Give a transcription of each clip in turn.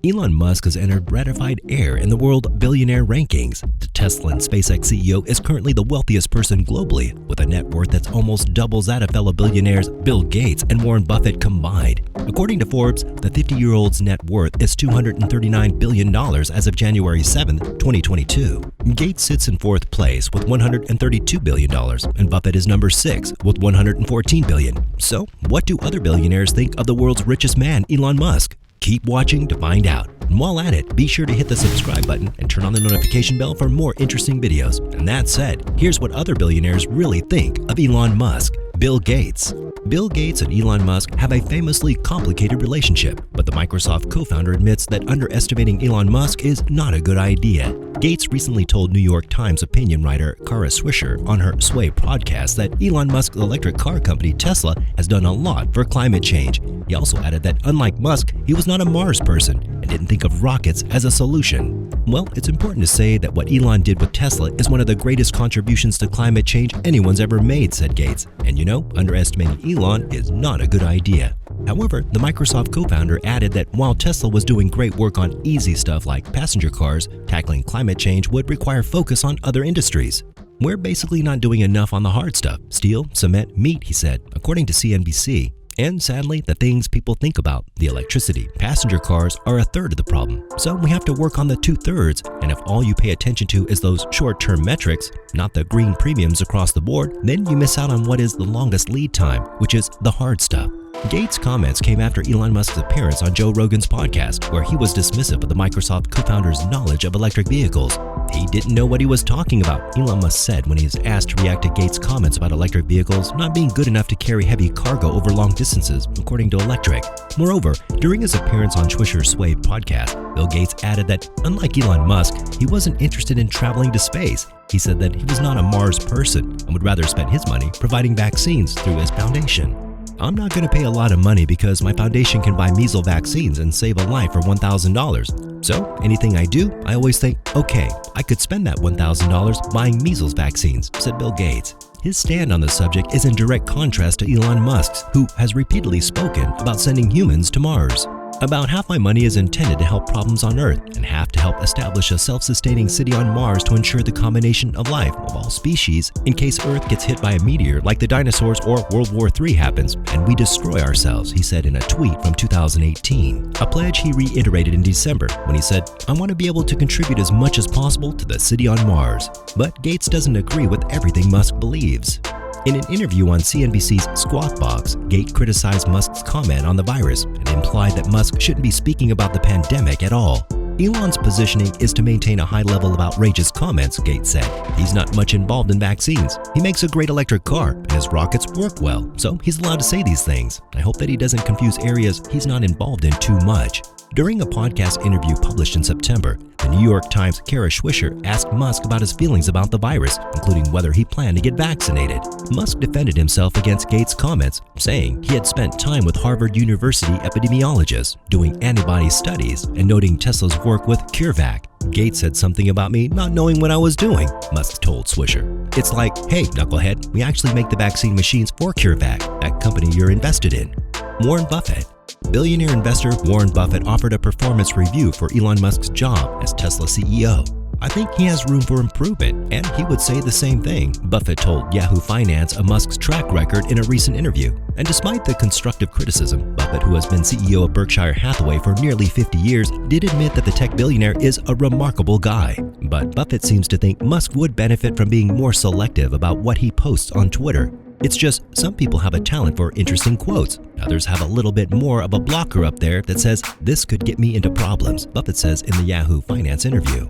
Elon Musk has entered rarified air in the world billionaire rankings. The Tesla and SpaceX CEO is currently the wealthiest person globally, with a net worth that's almost doubles that of fellow billionaires Bill Gates and Warren Buffett combined. According to Forbes, the 50-year-old's net worth is $239 billion as of January 7, 2022. Gates sits in fourth place with $132 billion, and Buffett is number 6 with $114 billion. So, what do other billionaires think of the world's richest man, Elon Musk? Keep watching to find out. And while at it, be sure to hit the subscribe button and turn on the notification bell for more interesting videos. And that said, here's what other billionaires really think of Elon Musk. Bill Gates. Bill Gates and Elon Musk have a famously complicated relationship, but the Microsoft co-founder admits that underestimating Elon Musk is not a good idea. Gates recently told New York Times opinion writer Kara Swisher on her Sway podcast that Elon Musk's electric car company Tesla has done a lot for climate change. He also added that unlike Musk, he was not a Mars person and didn't think of rockets as a solution. Well, it's important to say that what Elon did with Tesla is one of the greatest contributions to climate change anyone's ever made, said Gates. And you know, underestimating Elon is not a good idea. However, the Microsoft co-founder added that while Tesla was doing great work on easy stuff like passenger cars, tackling climate change would require focus on other industries. We're basically not doing enough on the hard stuff, steel, cement, meat, he said, according to CNBC. And sadly, the things people think about, the electricity, passenger cars, are a third of the problem. So we have to work on the 2/3, and if all you pay attention to is those short-term metrics, not the green premiums across the board, then you miss out on what is the longest lead time, which is the hard stuff. Gates' comments came after Elon Musk's appearance on Joe Rogan's podcast, where he was dismissive of the Microsoft co-founder's knowledge of electric vehicles. He didn't know what he was talking about, Elon Musk said when he was asked to react to Gates' comments about electric vehicles not being good enough to carry heavy cargo over long distances, according to Electric. Moreover, during his appearance on Swisher's Sway podcast, Bill Gates added that, unlike Elon Musk, he wasn't interested in traveling to space. He said that he was not a Mars person and would rather spend his money providing vaccines through his foundation. I'm not going to pay a lot of money because my foundation can buy measles vaccines and save a life for $1,000. So anything I do, I always think, okay, I could spend that $1,000 buying measles vaccines, said Bill Gates. His stand on the subject is in direct contrast to Elon Musk's, who has repeatedly spoken about sending humans to Mars. About half my money is intended to help problems on Earth and half to help establish a self-sustaining city on Mars to ensure the combination of life of all species in case Earth gets hit by a meteor like the dinosaurs or World War III happens and we destroy ourselves, he said in a tweet from 2018. A pledge he reiterated in December when he said, I want to be able to contribute as much as possible to the city on Mars. But Gates doesn't agree with everything Musk believes. In an interview on CNBC's Squawk Box, Gates criticized Musk's comment on the virus and implied that Musk shouldn't be speaking about the pandemic at all. Elon's positioning is to maintain a high level of outrageous comments, Gates said. He's not much involved in vaccines. He makes a great electric car, and his rockets work well, so he's allowed to say these things. I hope that he doesn't confuse areas he's not involved in too much. During a podcast interview published in September, the New York Times' Kara Swisher asked Musk about his feelings about the virus, including whether he planned to get vaccinated. Musk defended himself against Gates' comments, saying he had spent time with Harvard University epidemiologists doing antibody studies and noting Tesla's work with CureVac. Gates said something about me not knowing what I was doing, Musk told Swisher. It's like, hey, knucklehead, we actually make the vaccine machines for CureVac, that company you're invested in. Warren Buffett. Billionaire investor Warren Buffett offered a performance review for Elon Musk's job as Tesla CEO. I think he has room for improvement, and he would say the same thing, Buffett told Yahoo Finance of Musk's track record in a recent interview. And despite the constructive criticism, Buffett, who has been CEO of Berkshire Hathaway for nearly 50 years, did admit that the tech billionaire is a remarkable guy. But Buffett seems to think Musk would benefit from being more selective about what he posts on Twitter. It's just some people have a talent for interesting quotes. Others have a little bit more of a blocker up there that says, this could get me into problems, Buffett says in the Yahoo Finance interview.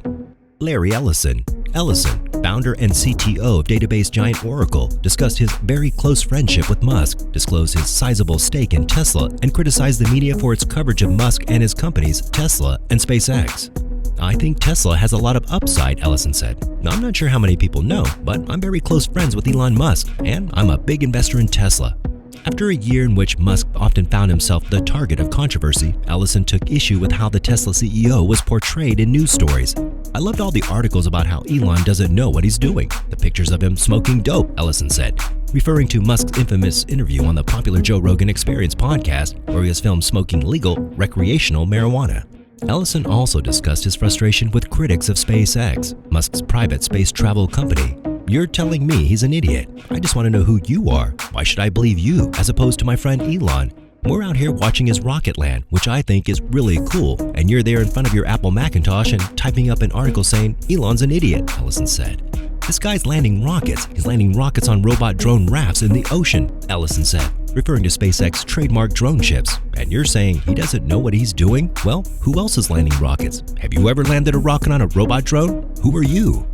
Larry Ellison. Ellison, founder and CTO of database giant Oracle, discussed his very close friendship with Musk, disclosed his sizable stake in Tesla, and criticized the media for its coverage of Musk and his companies, Tesla and SpaceX. I think Tesla has a lot of upside, Ellison said. I'm not sure how many people know, but I'm very close friends with Elon Musk, and I'm a big investor in Tesla. After a year in which Musk often found himself the target of controversy, Ellison took issue with how the Tesla CEO was portrayed in news stories. I loved all the articles about how Elon doesn't know what he's doing. The pictures of him smoking dope, Ellison said, referring to Musk's infamous interview on the popular Joe Rogan Experience podcast, where he was filmed smoking legal, recreational marijuana. Ellison also discussed his frustration with critics of SpaceX, Musk's private space travel company. "You're telling me he's an idiot. I just want to know who you are. Why should I believe you as opposed to my friend Elon? We're out here watching his rocket land, which I think is really cool, and you're there in front of your Apple Macintosh and typing up an article saying Elon's an idiot," Ellison said. "This guy's landing rockets. He's landing rockets on robot drone rafts in the ocean," Ellison said, referring to SpaceX trademark drone ships. "And you're saying he doesn't know what he's doing? Well, who else is landing rockets? Have you ever landed a rocket on a robot drone? Who are you?"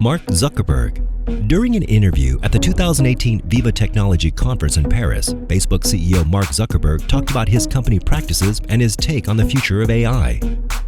Mark Zuckerberg. During an interview at the 2018 Viva Technology Conference in Paris, Facebook CEO Mark Zuckerberg talked about his company practices and his take on the future of AI.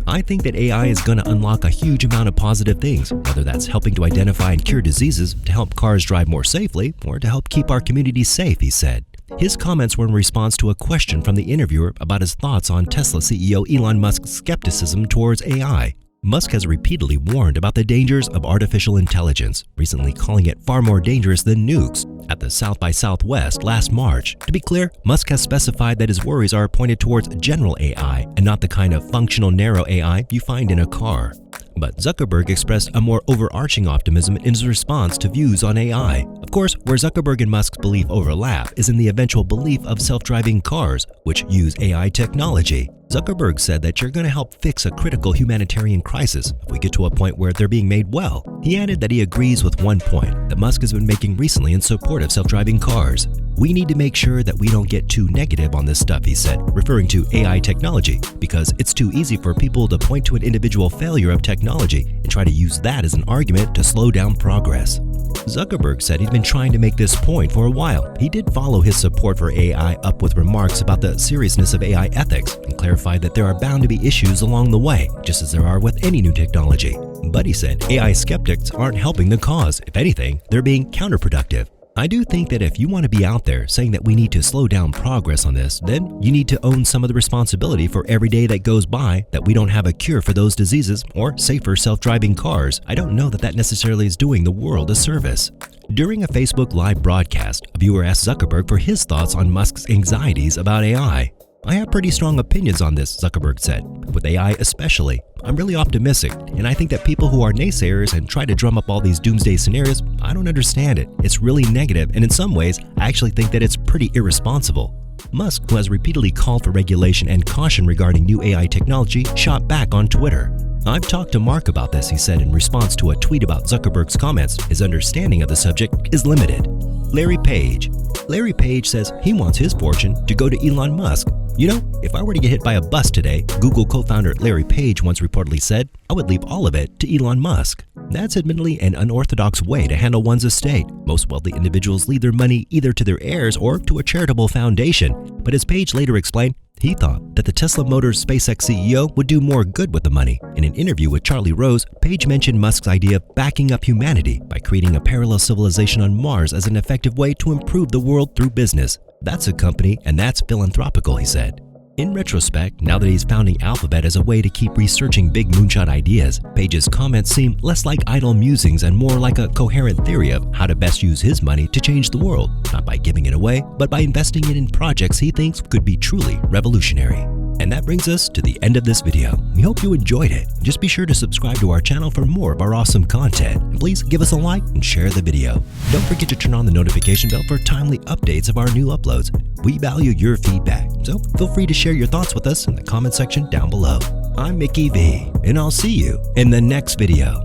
"I think that AI is going to unlock a huge amount of positive things, whether that's helping to identify and cure diseases, to help cars drive more safely, or to help keep our communities safe," he said. His comments were in response to a question from the interviewer about his thoughts on Tesla CEO Elon Musk's skepticism towards AI. Musk has repeatedly warned about the dangers of artificial intelligence, recently calling it far more dangerous than nukes. At the South by Southwest last March, to be clear, Musk has specified that his worries are pointed towards general AI and not the kind of functional narrow AI you find in a car. But Zuckerberg expressed a more overarching optimism in his response to views on AI. Of course, where Zuckerberg and Musk's belief overlap is in the eventual belief of self-driving cars, which use AI technology. Zuckerberg said that you're going to help fix a critical humanitarian crisis if we get to a point where they're being made well. He added that he agrees with one point that Musk has been making recently in support of self-driving cars. "We need to make sure that we don't get too negative on this stuff," he said, referring to AI technology, because it's too easy for people to point to an individual failure of technology and try to use that as an argument to slow down progress. Zuckerberg said he'd been trying to make this point for a while. He did follow his support for AI up with remarks about the seriousness of AI ethics and clarified that there are bound to be issues along the way, just as there are with any new technology. But he said AI skeptics aren't helping the cause. If anything, they're being counterproductive. "I do think that if you want to be out there saying that we need to slow down progress on this, then you need to own some of the responsibility for every day that goes by that we don't have a cure for those diseases or safer self-driving cars. I don't know that that necessarily is doing the world a service." During a Facebook Live broadcast, a viewer asked Zuckerberg for his thoughts on Musk's anxieties about AI. "I have pretty strong opinions on this," Zuckerberg said, "with AI especially. I'm really optimistic, and I think that people who are naysayers and try to drum up all these doomsday scenarios, I don't understand it. It's really negative, and in some ways, I actually think that it's pretty irresponsible." Musk, who has repeatedly called for regulation and caution regarding new AI technology, shot back on Twitter. "I've talked to Mark about this," he said in response to a tweet about Zuckerberg's comments. "His understanding of the subject is limited." Larry Page. Larry Page says he wants his fortune to go to Elon Musk. "You know, if I were to get hit by a bus today," Google co-founder Larry Page once reportedly said, "I would leave all of it to Elon Musk." That's admittedly an unorthodox way to handle one's estate. Most wealthy individuals leave their money either to their heirs or to a charitable foundation. But as Page later explained, he thought that the Tesla Motors SpaceX CEO would do more good with the money. In an interview with Charlie Rose, Page mentioned Musk's idea of backing up humanity by creating a parallel civilization on Mars as an effective way to improve the world through business. "That's a company, and that's philanthropical," he said. In retrospect, now that he's founding Alphabet as a way to keep researching big moonshot ideas, Page's comments seem less like idle musings and more like a coherent theory of how to best use his money to change the world, not by giving it away, but by investing it in projects he thinks could be truly revolutionary. And that brings us to the end of this video. We hope you enjoyed it. Just be sure to subscribe to our channel for more of our awesome content. And please give us a like and share the video. Don't forget to turn on the notification bell for timely updates of our new uploads. We value your feedback, so feel free to share your thoughts with us in the comment section down below. I'm Mickey V, and I'll see you in the next video.